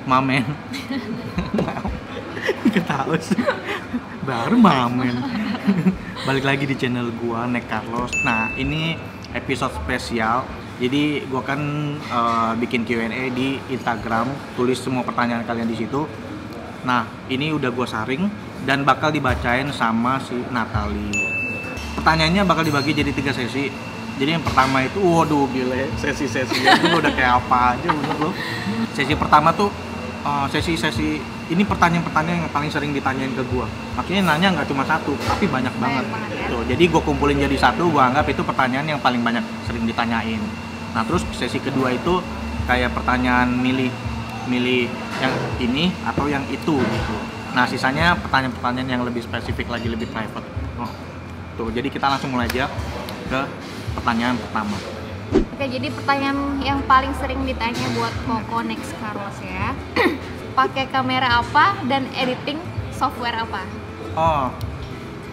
Mamen. Ketawa sih. Baru mamen. Balik lagi di channel gua Nek Carlos. Nah, ini episode spesial. Jadi gua kan bikin Q&A di Instagram, tulis semua pertanyaan kalian di situ. Nah, ini udah gua saring dan bakal dibacain sama si Natali. Pertanyaannya bakal dibagi jadi 3 sesi. Jadi yang pertama itu, waduh gila, sesi-sesinya itu udah kayak apa aja bener loh. Sesi pertama tuh sesi-sesi ini pertanyaan-pertanyaan yang paling sering ditanyain ke gua. Maksudnya nanya nggak cuma satu, tapi banyak banget. Tuh, jadi gua kumpulin jadi satu, gua anggap itu pertanyaan yang paling banyak sering ditanyain. Nah, terus sesi kedua itu kayak pertanyaan milih yang ini atau yang itu gitu. Nah, sisanya pertanyaan-pertanyaan yang lebih spesifik lagi, lebih private. Oh. Tuh, jadi kita langsung mulai aja ke pertanyaan pertama. Oke, jadi pertanyaan yang paling sering ditanya buat Koko Nek Carlos ya. Pakai kamera apa dan editing software apa? Oh,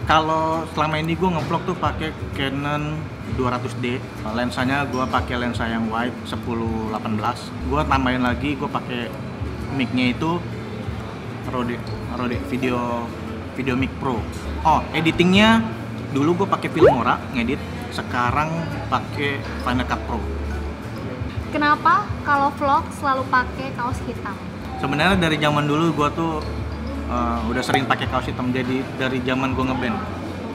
kalau selama ini gue ngevlog tuh pakai Canon 200D. Lensanya gue pakai lensa yang wide 10-18. Gue tambahin lagi, gue pakai mic-nya itu Rode Video Mic Pro. Oh, editingnya dulu gue pakai Filmora ngedit, sekarang pakai Final Cut Pro. Kenapa kalau vlog selalu pakai kaos hitam? Sebenarnya dari zaman dulu gue tuh udah sering pakai kaos hitam. Jadi dari zaman gue ngeband.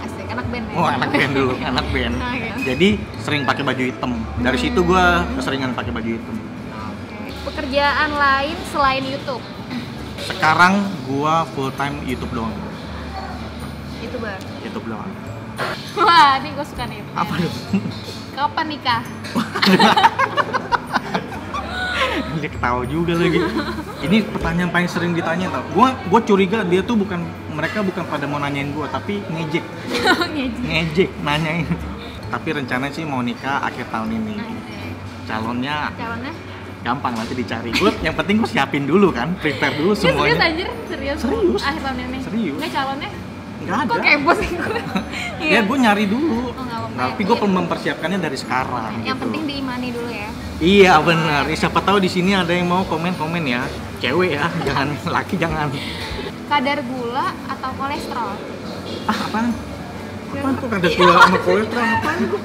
Asik, anak band ya? Oh, anak band dulu, anak band. Jadi sering pakai baju hitam. Dari situ gue keseringan pakai baju hitam. Oke. Pekerjaan lain selain YouTube? Sekarang gue full time YouTube doang. YouTube doang. Wah, ini gue suka nih. Apa tuh? Kapan nikah? Dia ketawa juga lagi. Ini pertanyaan paling sering ditanya tau. Gue curiga dia tuh mereka bukan pada mau nanyain gue, tapi ngejek. Ngejek, nanyain. Tapi rencananya sih mau nikah akhir tahun ini. Calonnya gampang nanti dicari. Yang penting gue siapin dulu kan, prepare dulu semuanya. Serius anjir? Serius? Akhir tahun ini? Serius. Nggak calonnya? Nggak ada. Kok kepo sih gue? Ya gue nyari dulu. Oh, tapi gue mempersiapkannya dari sekarang. Yang gitu. penting diimani dulu ya. Iya benar. Siapa tahu di sini ada yang mau komen ya. Cewek ya, jangan laki jangan. Kadar gula atau kolesterol? Apaan tuh kadar gula sama kolesterol? Apaan itu?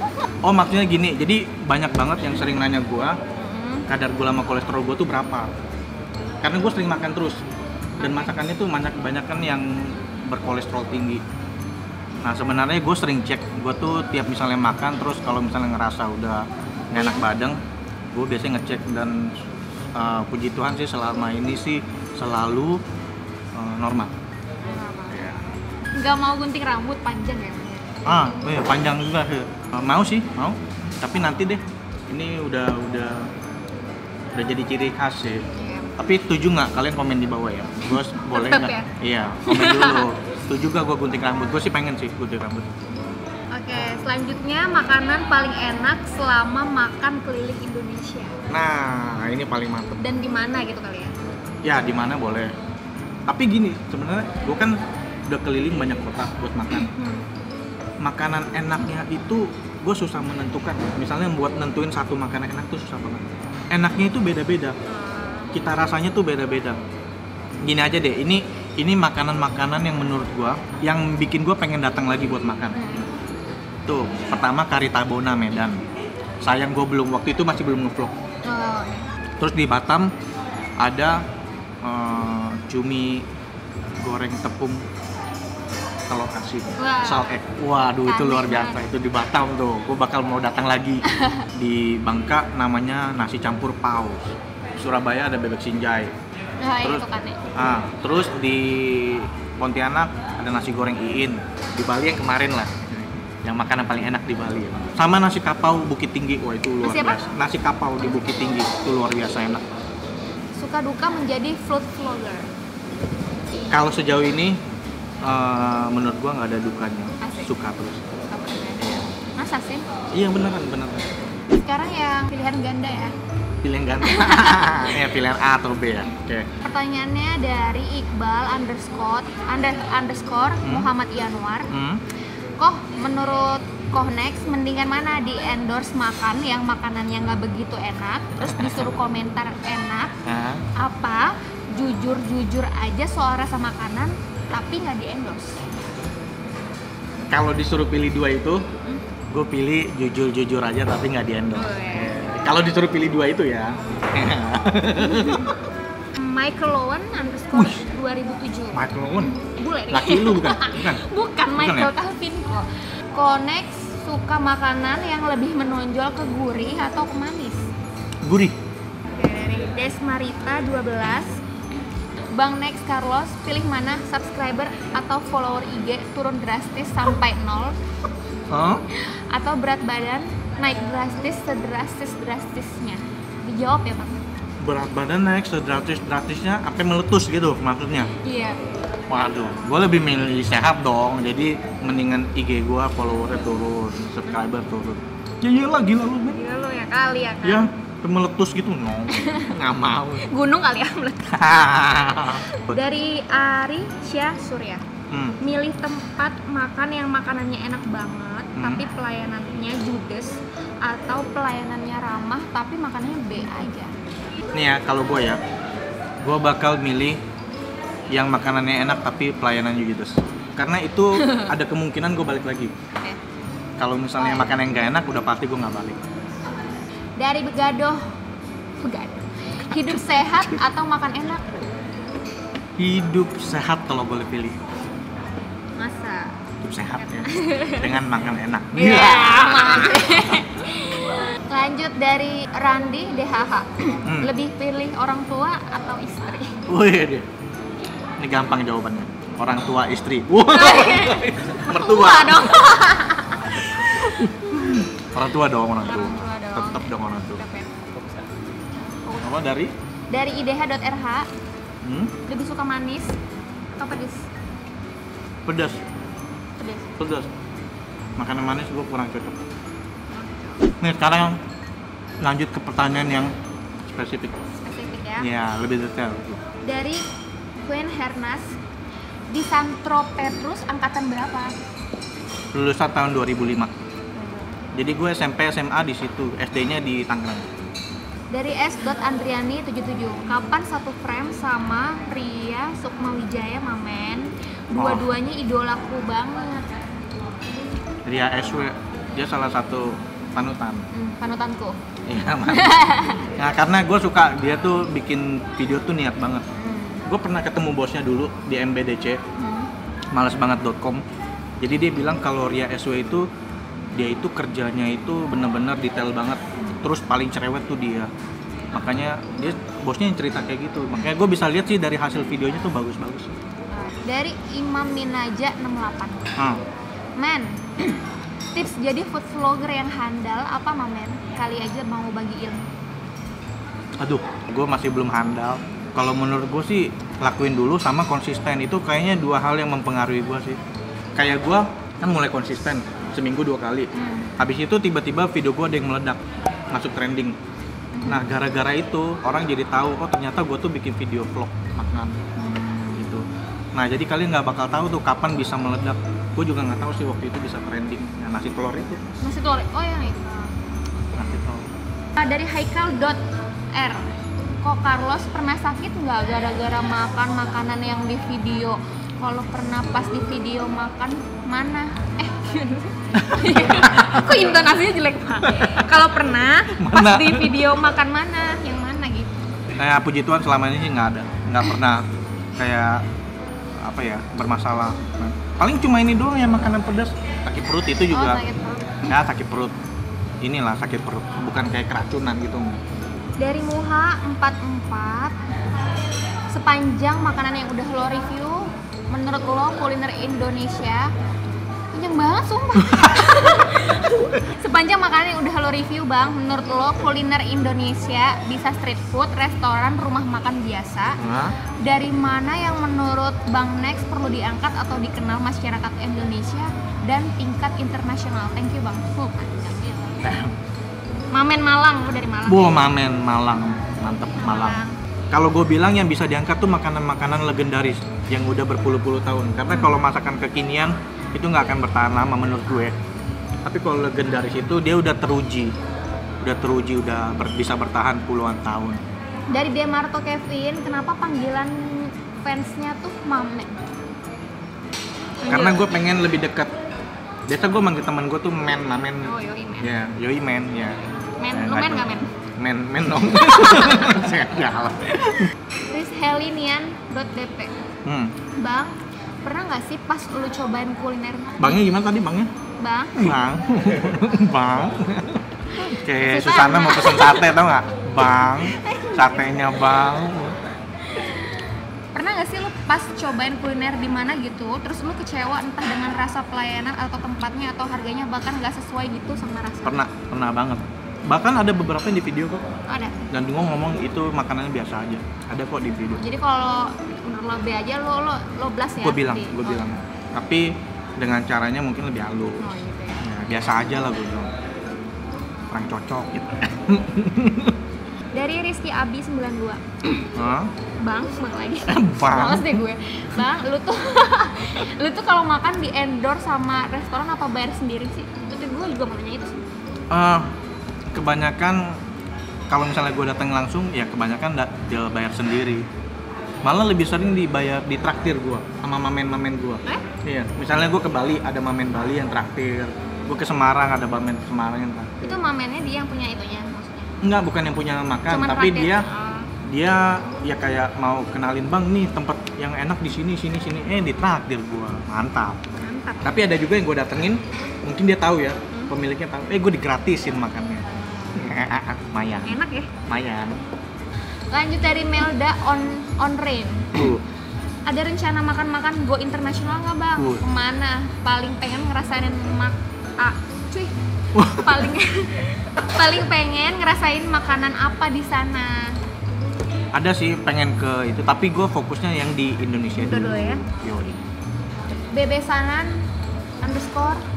Oh, maksudnya gini. Jadi banyak banget yang sering nanya gue kadar gula sama kolesterol gue tuh berapa? Karena gue sering makan terus dan masakannya tuh kebanyakan yang berkolesterol tinggi. Nah, sebenarnya gue sering cek. Gue tuh tiap misalnya makan terus kalau misalnya ngerasa udah nggak enak badan, gue biasanya ngecek dan puji Tuhan sih selama ini sih selalu normal. Ya. Nggak mau gunting rambut panjang ya? Iya, panjang juga sih. Mau sih, mau. Tapi nanti deh. Ini udah jadi ciri khas sih. Iya. Tapi setuju nggak kalian komen di bawah ya? Gue boleh nggak? Ya? Iya, komen dulu. Setuju gak gue gunting rambut? Gue sih pengen sih gunting rambut. Oke, selanjutnya makanan paling enak selama makan keliling Indonesia. Nah, ini paling mantep. Dan di mana gitu kali ya? Ya, di mana boleh. Tapi gini, sebenarnya gue kan udah keliling banyak kota buat makan. Makanan enaknya itu gue susah menentukan. Misalnya buat nentuin satu makanan enak tuh susah banget. Enaknya itu beda-beda. Kita rasanya tuh beda-beda. Gini aja deh, ini makanan-makanan yang menurut gua yang bikin gua pengen datang lagi buat makan. Tuh, pertama kari Tabona Medan. Sayang gua waktu itu masih belum ngevlog. Terus di Batam ada cumi goreng tepung telur asin, salt egg. Waduh, itu luar biasa. Itu di Batam tuh. Gua bakal mau datang lagi. Di Bangka namanya nasi campur paus. Surabaya ada bebek sinjai. Terus di Pontianak ada nasi goreng Iin. Di Bali yang kemarin lah, yang makanan paling enak di Bali. Sama nasi kapau Bukit Tinggi, wah itu luar biasa. Nasi kapau di Bukit Tinggi itu luar biasa enak. Suka duka menjadi food vlogger? Kalau sejauh ini menurut gua nggak ada dukanya. Asik. Suka terus. Masa sih? Iya beneran. Sekarang yang pilihan ganda ya? Pilihan ganda. Ya pilihan A atau B ya. Oke. Pertanyaannya dari Iqbal underscore Muhammad Yanwar. Koh, menurut Koh Next mendingan mana di endorse makan yang makanannya nggak begitu enak, terus disuruh komentar enak, apa jujur-jujur aja soal rasa makanan tapi nggak di-endorse? Kalau disuruh pilih dua itu, gue pilih jujur-jujur aja tapi nggak di-endorse. Kalau disuruh pilih dua itu ya. Michael Owen underscore 2007. Michael Owen? Bule nih. Laki lu bukan? Bukan Michael ya? Calvin kok. Konex suka makanan yang lebih menonjol ke gurih atau ke manis? Gurih. Dari Desmarita 12. Bang Next Carlos, pilih mana? Subscriber atau follower IG turun drastis sampai 0? Atau berat badan naik drastis sedrastis-drastisnya? Dijawab ya Bang. Berat badan naik sedrastis-drastisnya sampai meletus gitu maksudnya? Iya. Waduh, gue lebih milih sehat dong. Jadi mendingan IG gue followernya turun, subscriber turun. Ya iyalah, gila lu men. Gila lu ya kali ya kan? Ya, meletus gitu, no. Nggak mau. Gunung kali ya meletus. Dari Arisya Surya. Milih tempat makan yang makanannya enak banget tapi pelayanannya judes, atau pelayanannya ramah tapi makanannya B aja? Nih ya, kalau gue bakal milih yang makanannya enak tapi pelayanannya judes. Karena itu ada kemungkinan gue balik lagi. Kalau misalnya makan yang gak enak, udah pasti gue nggak balik. Dari Begadoh, hidup sehat atau makan enak? Hidup sehat kalau boleh pilih. Masa? Hidup sehat ya, dengan makan enak. Iya, Lanjut dari Randi DHH. Lebih pilih orang tua atau istri? Wih, ini gampang jawabannya. Orang tua, istri. Mertua dong. Orang tua dong, orang tua. Orang tua dong. Tetap dong orang tua. Apa Dari idh.rh, lebih suka manis atau pedas? Pedas. Pedas. Pedas. Makanan manis gue kurang cocok. Nih sekarang lanjut ke pertanyaan yang spesifik. Spesifik ya. Ya, lebih detail. Dari Queen Hernas, di Santro Petrus angkatan berapa? Lulusan tahun 2005. Jadi gue SMP SMA di situ, SD-nya di Tangerang. Dari S.Andriani 77, kapan satu frame sama Ria Sukmawijaya Mamen? Dua-duanya idolaku banget. Ria SW, dia salah satu panutan. Panutanku. Iya, nah, karena gue suka dia tuh bikin video tuh niat banget. Gue pernah ketemu bosnya dulu di MBDC, malesbanget.com. Jadi dia bilang kalau Ria SW itu dia itu kerjanya itu bener-bener detail banget. Terus paling cerewet tuh dia. Makanya dia bosnya yang cerita kayak gitu. Makanya gue bisa lihat sih dari hasil videonya tuh bagus-bagus. Dari Imam Minaja 68. Men, tips jadi food vlogger yang handal apa Mamen? Kali aja mau bagi ilmu. Aduh, gue masih belum handal. Kalau menurut gue sih lakuin dulu sama konsisten. Itu kayaknya dua hal yang mempengaruhi gue sih. Kayak gue kan mulai konsisten seminggu 2 kali. Habis itu tiba-tiba video gue ada yang meledak, masuk trending. Nah gara-gara itu orang jadi tahu, oh ternyata gue tuh bikin video vlog makan gitu. Nah jadi kalian nggak bakal tahu tuh kapan bisa meledak. Gue juga nggak tahu sih waktu itu bisa trending. Nah, nasi telur itu. Nasi telur, oh yang itu. Nasi telur. Dari Haikal.r, kok Carlos pernah sakit nggak gara-gara makan makanan yang di video? Kalau pernah pas di video makan mana? Kok intonasinya jelek banget. Kalau pernah pas di video makan mana? Yang mana gitu? Kayak puji Tuhan selama ini sih nggak pernah kayak apa ya bermasalah. Paling cuma ini doang ya makanan pedas. Sakit perut itu juga. Sakit perut. Ya sakit perut. Inilah sakit perut, bukan kayak keracunan gitu. Dari Muha 44, sepanjang makanan yang udah lo review, menurut lo kuliner Indonesia panjang banget sumpah. Sepanjang makanan yang udah lo review bang, menurut lo kuliner Indonesia bisa street food, restoran, rumah makan biasa, dari mana yang menurut Bang Next perlu diangkat atau dikenal masyarakat Indonesia dan tingkat internasional? Thank you bang. Mamen Malang, lo dari Malang. Mamen Malang, mantep Malang. Kalau gue bilang yang bisa diangkat tuh makanan-makanan legendaris yang udah berpuluh-puluh tahun. Karena kalau masakan kekinian itu nggak akan bertahan lama menurut gue. Tapi kalau legendaris itu dia udah teruji, udah bisa bertahan puluhan tahun. Dari Demarto Kevin, kenapa panggilan fansnya tuh Mame? Karena gue pengen lebih dekat. Biasa gue manggil teman gue tuh men, mamen. Oh, yoi men. Ya, yoi men, ya. Men, lu men nggak men? Men dong. Saya jalan. Terus helinian.dp. Bang, pernah nggak sih pas lu cobain kuliner? Bangnya gimana tadi bangnya? Bang. Bang. Kayak Susana mau pesen sate tau nggak? Bang, satenya bang. Pernah nggak sih lu pas cobain kuliner di mana gitu, terus lu kecewa entah dengan rasa pelayanan atau tempatnya atau harganya bahkan nggak sesuai gitu sama rasa? Pernah banget. Bahkan ada beberapa yang di video kok. Ada. Dan gue ngomong itu makanannya biasa aja. Ada kok di video. Jadi kalau menurut lo B aja lo blast ya? Gue bilang. Tapi dengan caranya mungkin lebih halus. Oh gitu ya. Ya, biasa aja lah gue bilang. Kurang cocok gitu. Dari Rizky Abi 92. Hah? Bang lagi. Bang. Males deh gue. Bang, lu tuh kalau makan di endorse sama restoran apa bayar sendiri sih? Itu gue juga mau nanya itu sih. Kebanyakan kalau misalnya gue datang langsung ya kebanyakan dia bayar sendiri. Malah lebih sering ditraktir gue sama mamen gue. Iya, misalnya gue ke Bali ada mamen Bali yang traktir. Gue ke Semarang ada mamen Semarang yang traktir. Itu mamennya dia yang punya itunya maksudnya? Enggak, bukan yang punya makan, cuman tapi traktir. dia ya kayak mau kenalin bang nih tempat yang enak di sini ditraktir gue. Mantap. Tapi ada juga yang gue datengin mungkin dia tahu ya, pemiliknya tahu, gue digratisin makannya. Mayan. Enak ya? Mayan. Lanjut dari Melda on Rain. Ada rencana makan-makan go internasional nggak bang? Kemana? Paling pengen ngerasain paling pengen ngerasain makanan apa di sana? Ada sih pengen ke itu, tapi gue fokusnya yang di Indonesia dulu ya. Yoi. Bebesanan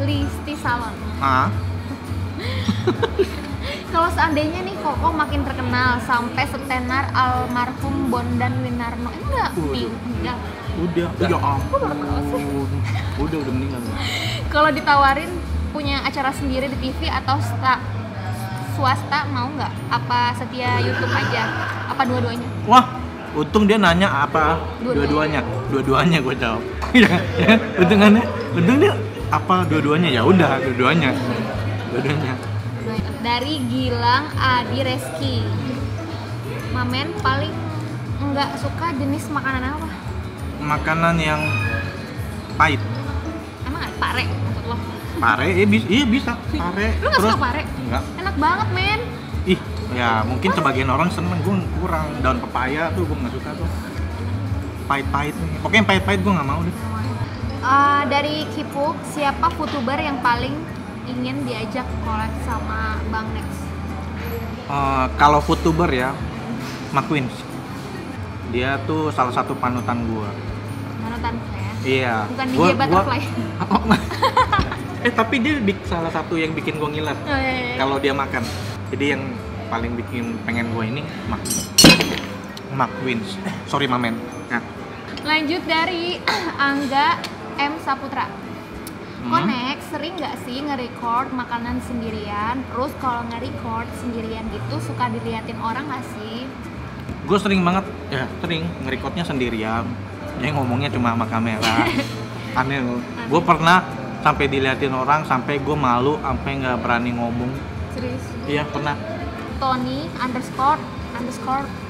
_Listi Salon. Kalau seandainya nih Koko makin terkenal sampai setenar almarhum Bondan Winarno, enggak? Udah. Ya ampun. Udah meninggal. Kalau ditawarin punya acara sendiri di TV atau swasta mau nggak? Apa setia YouTube aja? Apa dua-duanya? Wah, untung dia nanya apa dua-duanya. Dua-duanya gue jawab. Untung dia apa dua-duanya, ya udah dua-duanya. Dari Gilang Adi Reski. Mamen paling nggak suka jenis makanan apa? Makanan yang pahit. Emang ada pare maksud lo? Pare? Iya bisa. Pare. Lu nggak suka pare? Enggak. Enak banget men. Ih, ya mungkin sebagian orang seneng, gue kurang. Daun pepaya tuh gue nggak suka tuh. Pahit-pahit nih. Pokoknya yang pahit-pahit gue nggak mau deh. Dari Kipuk, siapa VTuber yang paling ingin diajak collab sama Bang Nex? Kalau VTuber ya, McQueens. Dia tuh salah satu panutan gua. Panutan ya? Iya. Bukan DJ Butterfly. Tapi dia salah satu yang bikin gua ngiler. Iya. Kalau dia makan. Jadi yang paling bikin pengen gua ini McQueens. Sorry Mamen. Nah. Lanjut dari Angga M Saputra. Konex sering nggak sih nge-record makanan sendirian? Terus kalau nge-record sendirian gitu suka diliatin orang nggak sih? Gue sering banget, sering nge-recordnya sendirian. Yang ngomongnya cuma sama kamera. Aneh loh. Gue pernah sampai diliatin orang, sampai gue malu, sampai nggak berani ngomong. Serius? Iya pernah. Tony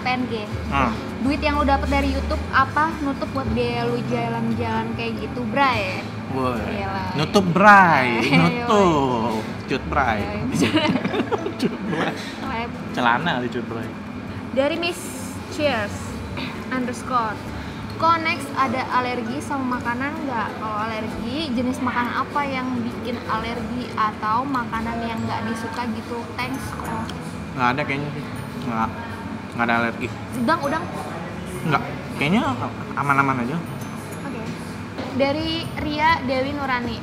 _PNG. Duit yang lu dapet dari YouTube apa nutup buat biaya lu jalan-jalan kayak gitu, Bray? Nutup Bray, cut Bray. Celana di cut Bray. Dari Miss Cheers _ Konex ada alergi sama makanan nggak? Kalau alergi, jenis makanan apa yang bikin alergi atau makanan yang nggak disuka gitu? Thanks kok. Nggak ada kayaknya sih. Nggak ada alergi. Udang? Nggak, kayaknya aman-aman aja. Oke. Dari Ria Dewi Nurani.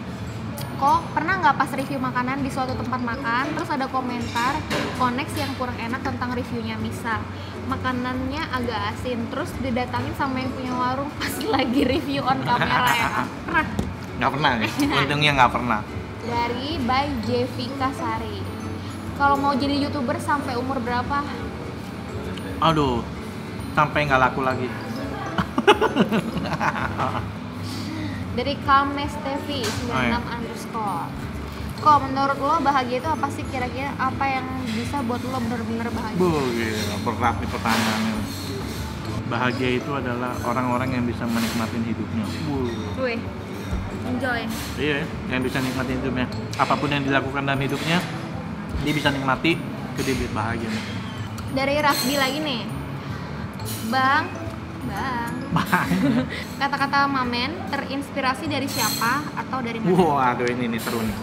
Kok pernah nggak pas review makanan di suatu tempat makan, terus ada komentar Konex yang kurang enak tentang reviewnya, misal makanannya agak asin, terus didatangin sama yang punya warung pas lagi review on kamera ya? Pernah? Nggak pernah nih, untungnya nggak pernah. Dari by Jevika Sari. Kalau mau jadi YouTuber sampai umur berapa? Aduh, sampai nggak laku lagi. Dari Kalmes TV 96 _ kok menurut lo bahagia itu apa sih, kira-kira apa yang bisa buat lo bener-bener bahagia? Gila, berat nih pertanyaannya. Bahagia itu adalah orang-orang yang bisa menikmatin hidupnya. Wih, enjoy. Iya, yang bisa nikmatin hidupnya. Apapun yang dilakukan dalam hidupnya, dia bisa nikmati, itu dia bahagia. Dari Rafdi lagi nih, Bang, kata-kata Mamen terinspirasi dari siapa atau dari mana? Wah, aduh ini seru nih.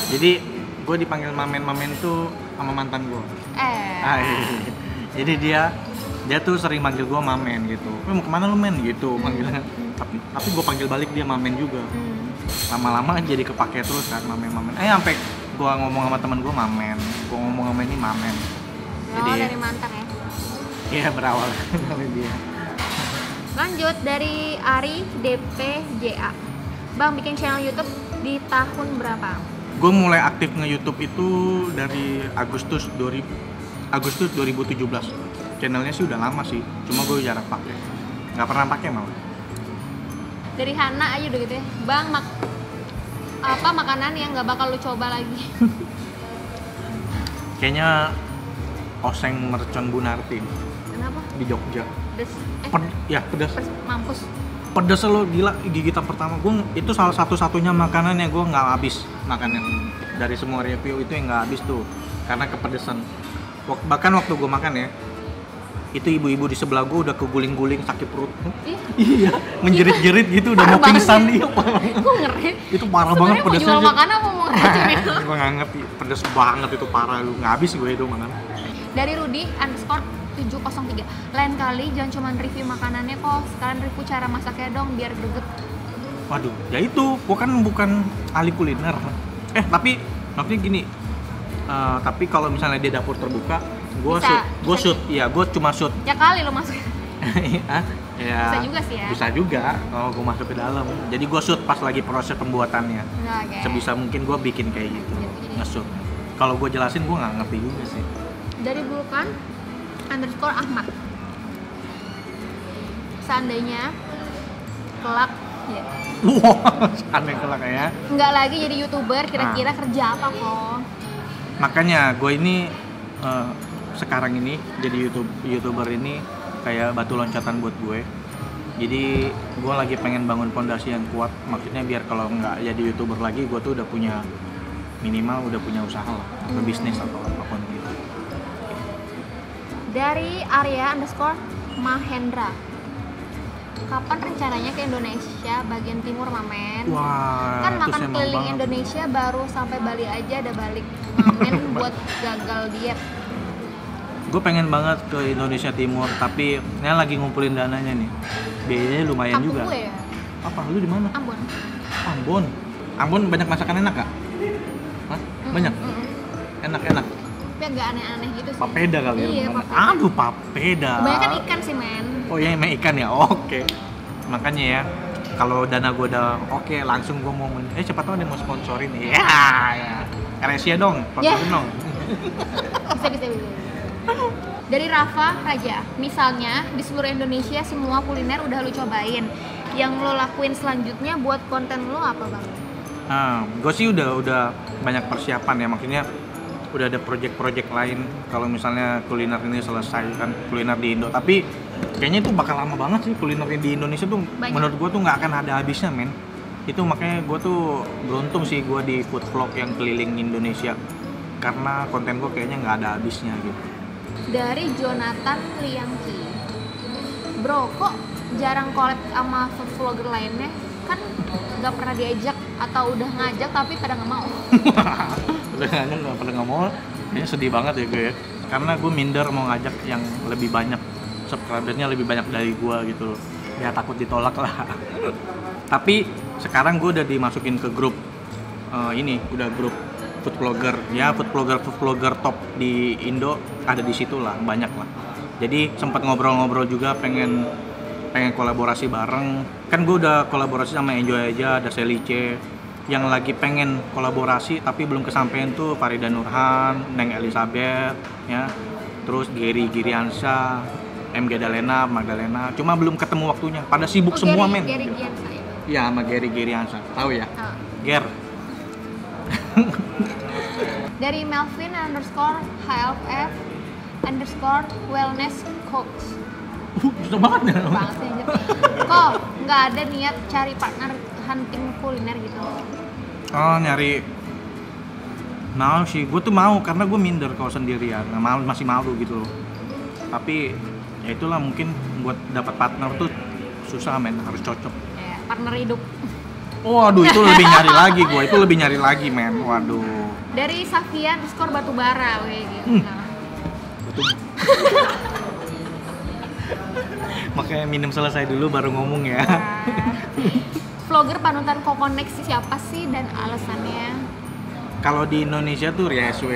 Jadi, gue dipanggil Mamen tuh sama mantan gue. Jadi dia tuh sering manggil gue Mamen gitu. Mau kemana lu men gitu manggilnya. Tapi gue panggil balik dia Mamen juga. Lama-lama jadi kepake terus kan Mamen. Sampai gue ngomong sama temen gue Mamen. Gue ngomong sama ini Mamen. Jadi dari mantan ya? Iya, berawal dari dia. Lanjut dari Ari DPJA. Bang, bikin channel YouTube di tahun berapa? Gue mulai aktif nge-YouTube itu dari Agustus 2017. Channelnya sih udah lama sih, cuma gue jarang pakai. Nggak pernah pakai malah. Dari Hana aja udah gitu ya. Bang, apa makanan yang nggak bakal lu coba lagi? Kayaknya oseng mercon Bunarti. Kenapa? Di Jogja. Pedes. Pedas. Mampus. Pedas lo, gila. Gigitan pertama gue itu salah satu-satunya makanan yang gue nggak habis makannya. Dari semua review itu yang nggak habis tuh, karena kepedesan. Bahkan waktu gue makan ya, itu ibu-ibu di sebelah gue udah keguling-guling sakit perut. Iya, menjerit-jerit gitu, udah mau pingsan dia. Gue ngeri. Itu parah banget pedesnya. Mau jual makanan apa mau ngeracunin? Gue nggak ngerti, pedes banget itu parah, lu nggak habis gue itu makan. Dari Rudi _703, lain kali jangan cuma review makanannya kok, sekalian review cara masaknya dong biar greget. Waduh, ya itu, gue kan bukan ahli kuliner. Tapi maksudnya gini, tapi kalau misalnya dia dapur terbuka, gue shoot, iya gue cuma shoot. Ya kali lo masuk. Ya, bisa juga sih ya. Bisa juga kalau gue masuk ke dalam. Jadi gue shoot pas lagi proses pembuatannya. Okay. Sebisa mungkin gue bikin kayak gitu, nge-shoot. Kalau gue jelasin gue nggak ngerti juga sih. Dari Vulkan _Ahmad, seandainya kelak ya. Wow, seandainya kelak ya. Nggak lagi jadi YouTuber, kira-kira kerja apa kok? Makanya gue ini sekarang ini jadi YouTuber ini kayak batu loncatan buat gue. Jadi gue lagi pengen bangun fondasi yang kuat. Maksudnya biar kalau nggak jadi YouTuber lagi, gue tuh udah punya minimal udah punya usaha lah, atau bisnis atau apapun gitu. Dari Arya _Mahendra, kapan rencananya ke Indonesia bagian timur Mamen? Wah, kan makan keliling Indonesia baru sampai Bali aja ada balik Mamen buat gagal diet. Gue pengen banget ke Indonesia Timur, tapi ini lagi ngumpulin dananya nih. Biayanya lumayan Kampung juga. Gue ya? Apa? Lu di mana? Ambon banyak masakan enak gak? Hah? Banyak? Enak. Tapi agak aneh-aneh gitu sih. Papeda kali ya? Iya, Aduh, papeda. Kebanyakan ikan sih, men. Oh iya, emang ikan ya? Oke. Makanya ya, kalau dana gue udah oke, langsung gue mau siapa tahu ada yang mau sponsorin. Ya. Resia dong, sponsorin dong. Bisa. Dari Rafa Raja, misalnya di seluruh Indonesia semua kuliner udah lu cobain, yang lo lakuin selanjutnya buat konten lo apa bang? Gue sih udah banyak persiapan ya, maksudnya udah ada project-project lain kalau misalnya kuliner ini selesai kan, kuliner di Indo. Tapi kayaknya itu bakal lama banget sih kuliner di Indonesia tuh. Banyak. Menurut gue tuh nggak akan ada habisnya men. Itu makanya gue tuh beruntung sih gue di food vlog yang keliling Indonesia, karena konten gue kayaknya nggak ada habisnya gitu. Dari Jonathan Liangki, bro kok jarang collab sama food vlogger lainnya? Kan nggak pernah diajak atau udah ngajak tapi pada nggak mau. Udah nggak mau, kayaknya sedih banget ya gue ya. Karena gue minder mau ngajak yang lebih banyak, subscribernya lebih banyak dari gue gitu. Ya takut ditolak lah. Tapi sekarang gue udah dimasukin ke grup ini, udah grup food vlogger. Ya food vlogger top di Indo ada di situ lah, banyak lah. Jadi sempat ngobrol-ngobrol juga pengen kolaborasi bareng. Kan gue udah kolaborasi sama Enjoy aja, ada Selice. Yang lagi pengen kolaborasi tapi belum kesampaian tuh Farida Nurhan, Neng Elizabeth, ya. terus Gary Giriansa, MG Dalena, Magdalena. Cuma belum ketemu waktunya. Pada sibuk semua men. Gary Giansa ya? Iya, sama Gary Giriansa. Tahu ya? Ger. Dari Melvin _HLF _wellness coach. Susah banget ya. Banget sih. Kok nggak ada niat cari partner hunting kuliner gitu? Oh, nyari. Mau sih, gue tuh mau karena gue minder kalau sendirian. Nah, masih malu gitu loh. Tapi ya itulah, mungkin buat dapat partner tuh susah men, harus cocok. Ya, partner hidup. Waduh, itu lebih nyari lagi gue. Itu lebih nyari lagi men. Waduh. Dari Safian _batubara kayak gitu. Makanya minum selesai dulu baru ngomong ya. Vlogger panutan Kokonex siapa sih dan alasannya? Kalau di Indonesia tuh Ria SW.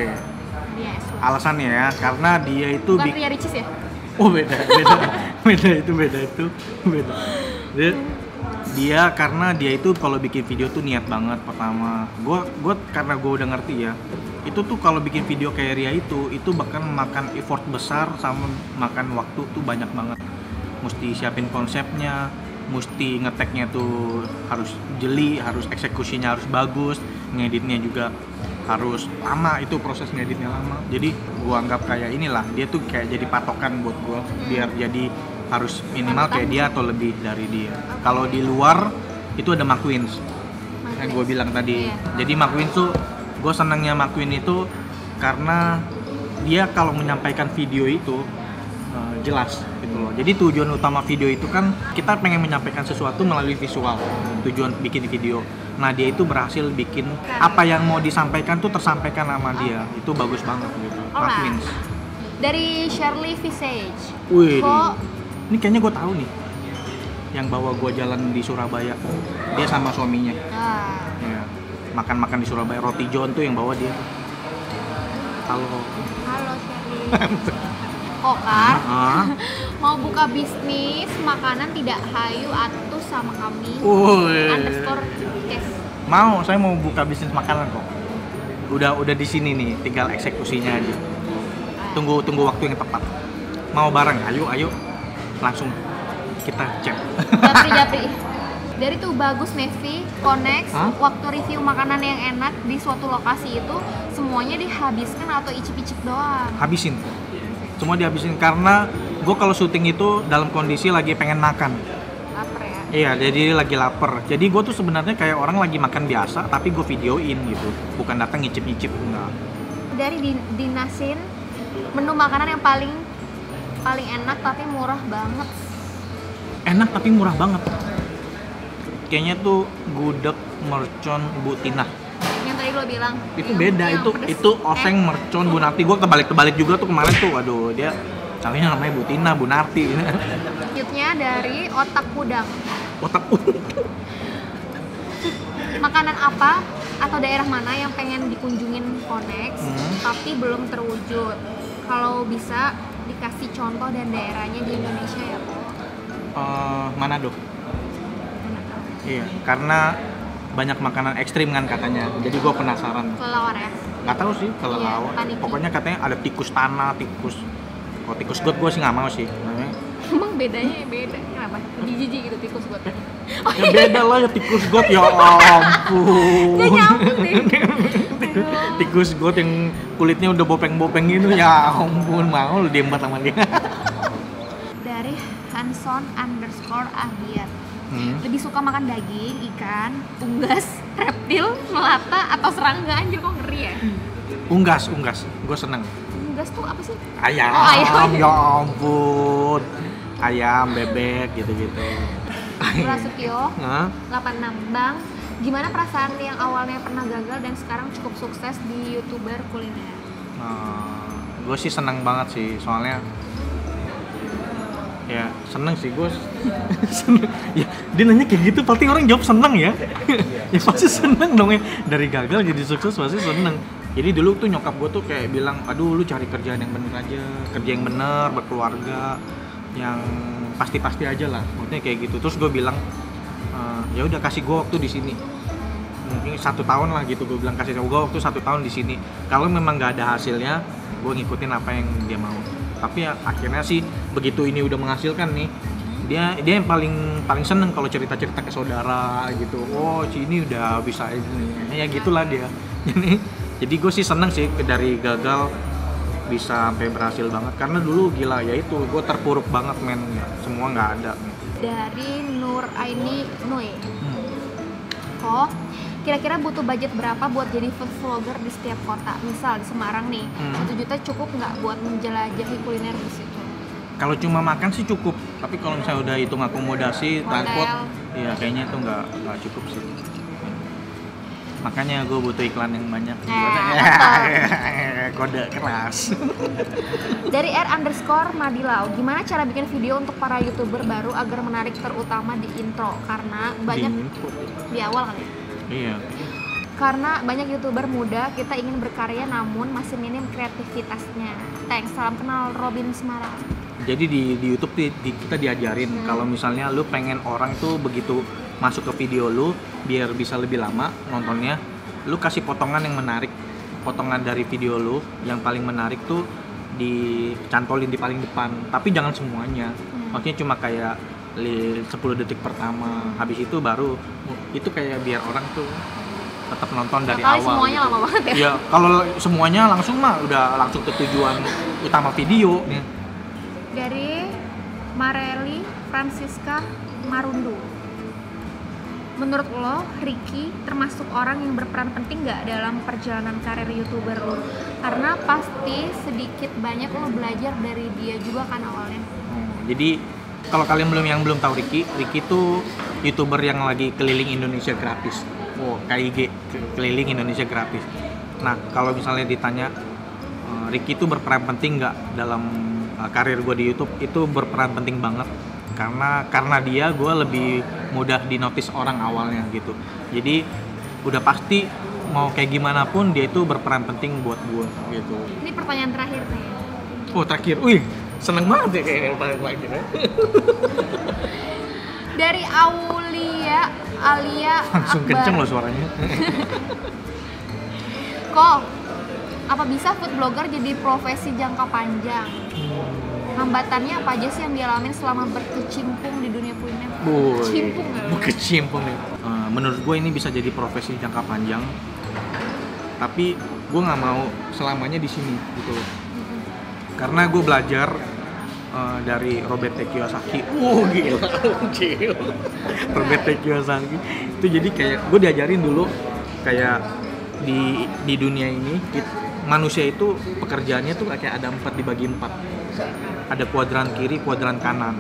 Yes. Alasannya ya, karena dia itu Bukan Ria Ricis ya? Oh beda. Beda. Dia karena dia itu kalau bikin video tuh niat banget pertama. Gue karena gue udah ngerti ya. Itu tuh kalau bikin video kayak Ria itu bahkan makan effort besar sama makan waktu tuh banyak banget. Mesti siapin konsepnya, mesti ngeteknya tuh harus jeli, harus eksekusinya harus bagus, ngeditnya juga harus lama, itu proses ngeditnya lama. Jadi gua anggap kayak inilah, dia tuh kayak jadi patokan buat gua biar jadi harus minimal kayak dia atau lebih dari dia. Kalau di luar itu ada McQueens yang gua bilang tadi. Jadi McQueens tuh gua senangnya McQueen itu karena dia kalau menyampaikan video itu jelas gitu loh. Jadi tujuan utama video itu kan kita pengen menyampaikan sesuatu melalui visual, tujuan bikin video. Nah dia itu berhasil bikin apa yang mau disampaikan tuh tersampaikan sama dia. Itu bagus banget gitu. McQueens. Dari Shirley Visage. Wih, ini kayaknya gue tahu nih. Yang bawa gue jalan di Surabaya. Dia sama suaminya. Ya, makan-makan di Surabaya. Roti John tuh yang bawa dia. Halo Shirley. Kokar mau buka bisnis makanan tidak hayu atuh sama kami _case. Saya mau buka bisnis makanan kok. Udah di sini nih, tinggal eksekusinya aja. Tunggu waktu yang tepat. Mau bareng? Ayo langsung kita cek. Japri. Dari tuh bagus Nevi Konex, waktu review makanan yang enak di suatu lokasi itu semuanya dihabiskan atau icip-icip doang? Habisin. Semua dihabisin karena gue kalau syuting itu dalam kondisi lagi pengen makan. Laper ya? Iya, jadi lagi lapar. Jadi gue tuh sebenarnya kayak orang lagi makan biasa, tapi gue videoin gitu, bukan datang ngicip-ngicip, enggak. Dari Dinasin, menu makanan yang paling enak tapi murah banget. Enak tapi murah banget. Kayaknya tuh gudeg mercon Bu Tina. Yang tadi lo bilang itu beda, itu oseng mercon Bu Narti. Gue terbalik juga tuh kemarin tuh, waduh dia namanya Bu Tina, Bu Narti. Selanjutnya dari Otak Udang. Makanan apa atau daerah mana yang pengen dikunjungin Konex tapi belum terwujud? Kalau bisa dikasih contoh dan daerahnya di Indonesia ya Po? Manado. Iya, karena banyak makanan ekstrim kan katanya, jadi gue penasaran. Kelelawar ya? Nggak tahu sih kelelawar. Iya, pokoknya katanya ada tikus tanah, kalau tikus got gue sih nggak mau sih. Emang bedanya beda? Kenapa? Jijik gitu tikus got? Ya beda lah ya tikus got, ya ampun. Gak nyambung deh. Tikus got yang kulitnya udah bopeng-bopeng gitu, ya ampun, mau lu diembat sama dia. Dari Hanson _Ahdiat. Lebih suka makan daging, ikan, unggas, reptil, melata, atau serangga? Anjir kok ngeri ya? Unggas, gue seneng. Unggas tuh apa sih? Ayam, ya ampun. Ayam, bebek, gitu-gitu. Prasetyo, 86. Bang, gimana perasaan yang awalnya pernah gagal dan sekarang cukup sukses di YouTuber kuliner? Gue sih seneng banget sih, soalnya ya seneng sih gue. Seneng. Ya, dia nanya kayak gitu, pasti orang jawab seneng ya. Ya pasti seneng dong ya. Dari gagal jadi sukses pasti seneng. Jadi dulu tuh nyokap gue tuh kayak bilang, aduh lu cari kerjaan yang bener aja, kerja yang bener, berkeluarga, yang pasti-pasti aja lah. Maksudnya kayak gitu. Terus gue bilang, ya udah kasih gue waktu di sini. Mungkin 1 tahun lah gitu, gue bilang kasih gue waktu 1 tahun di sini. Kalau memang nggak ada hasilnya, gue ngikutin apa yang dia mau. Tapi ya, akhirnya sih begitu ini udah menghasilkan nih, dia yang paling seneng kalau cerita-cerita ke saudara gitu. Oh, si ini udah bisa ini, ya gitulah dia. Jadi gue sih seneng sih dari gagal bisa sampai berhasil banget, karena dulu gila ya itu gue terpuruk banget men, semua nggak ada. Dari Nur Aini Nui. Oh, kira-kira butuh budget berapa buat jadi food vlogger di setiap kota? Misal di Semarang nih, 1 juta cukup nggak buat menjelajahi kuliner di situ? Kalau cuma makan sih cukup, tapi kalau misalnya udah hitung akomodasi, transport, ya kayaknya itu nggak cukup sih. Makanya gue butuh iklan yang banyak. Kode keras. Dari R_Madilau, gimana cara bikin video untuk para YouTuber baru agar menarik, terutama di intro? Karena banyak di awal kan ya? Iya. Karena banyak YouTuber muda, kita ingin berkarya namun masih minim kreativitasnya. Thanks, salam kenal Robin Semarang. Jadi di YouTube kita diajarin kalau misalnya lu pengen orang tuh begitu masuk ke video lu biar bisa lebih lama nontonnya, lu kasih potongan yang menarik, potongan dari video lu yang paling menarik tuh dicantolin di paling depan, tapi jangan semuanya. Maksudnya cuma kayak 10 detik pertama, habis itu baru itu kayak biar orang tuh tetap nonton dari awal. Semuanya gitu. Lama banget ya? Ya kalau semuanya langsung mah udah langsung ke tujuan utama video nih. Dari Mareli Francisca Marundu, menurut lo Ricky termasuk orang yang berperan penting nggak dalam perjalanan karir YouTuber lo? Karena pasti sedikit banyak lo belajar dari dia juga kan awalnya. Jadi kalau kalian belum tahu Ricky tuh YouTuber yang lagi keliling Indonesia gratis. KIG, keliling Indonesia gratis. Nah kalau misalnya ditanya Ricky tuh berperan penting nggak dalam karir gue di YouTube? Itu berperan penting banget, karena dia gue lebih mudah dinotis orang awalnya gitu. Jadi udah pasti mau kayak gimana pun dia itu berperan penting buat gue gitu. Ini pertanyaan terakhir nih. Oh terakhir, wih seneng banget ya kayaknya pertanyaan terakhir. Dari Alia langsung Akbar. Kenceng loh suaranya. Kok apa bisa food blogger jadi profesi jangka panjang? Hambatannya apa aja sih yang dialamin selama berkecimpung di dunia kuliner? Berkecimpung nih. Menurut gue ini bisa jadi profesi jangka panjang, tapi gue nggak mau selamanya di sini gitu loh. Karena gue belajar dari Robert T. Kiyosaki. Gila. Robert T. Kiyosaki itu jadi kayak gue diajarin dulu kayak di dunia ini manusia itu pekerjaannya tuh kayak ada 4 dibagi 4. Ada kuadran kiri, kuadran kanan.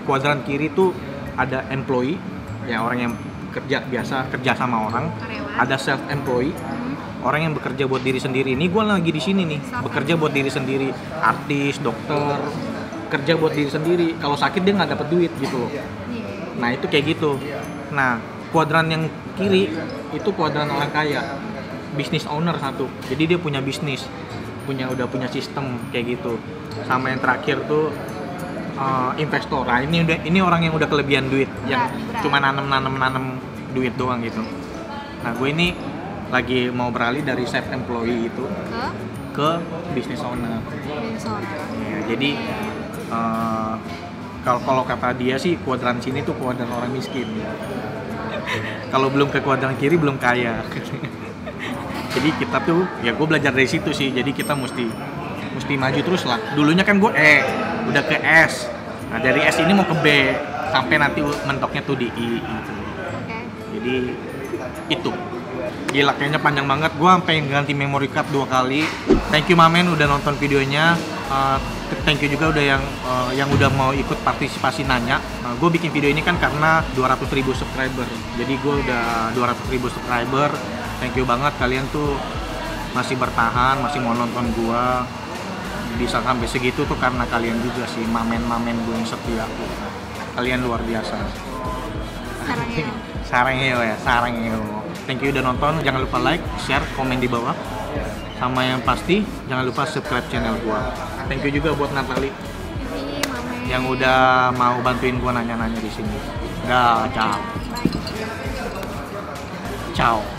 Kuadran kiri tuh ada employee, ya orang yang kerja sama orang. Ada self employee, orang yang bekerja buat diri sendiri. Ini gue lagi di sini nih, bekerja buat diri sendiri. Artis, dokter, kerja buat diri sendiri. Kalau sakit dia nggak dapat duit gitu loh. Nah itu kayak gitu. Nah kuadran yang kiri itu kuadran orang kaya, business owner satu. Jadi dia punya bisnis, udah punya sistem kayak gitu. Sama yang terakhir tuh investor. Nah ini orang yang udah kelebihan duit, yang cuma nanam duit doang gitu. Nah gue ini lagi mau beralih dari self employee itu ke business owner. Ya, jadi kalau kata dia sih kuadran sini tuh kuadran orang miskin. Kalau belum ke kuadran kiri belum kaya. Jadi kita tuh ya gue belajar dari situ sih. Jadi kita mesti maju terus lah. Dulunya kan gue udah ke S. Nah dari S ini mau ke B sampai nanti mentoknya tuh di I gitu. Jadi itu gila kayaknya panjang banget. Gue sampai ganti memory card 2 kali. Thank you Mamen udah nonton videonya. Thank you juga udah yang udah mau ikut partisipasi nanya. Gue bikin video ini kan karena 200.000 subscriber. Jadi gue udah 200.000 subscriber. Thank you banget kalian tuh masih bertahan, masih mau nonton gue. Bisa sampai segitu tuh karena kalian juga sih, mamen gue yang setia. Kalian luar biasa. Sarangeo ya. Thank you udah nonton. Jangan lupa like, share, komen di bawah. Sama yang pasti jangan lupa subscribe channel gue. Thank you juga buat Natali yang udah mau bantuin gue nanya-nanya di sini. Ciao.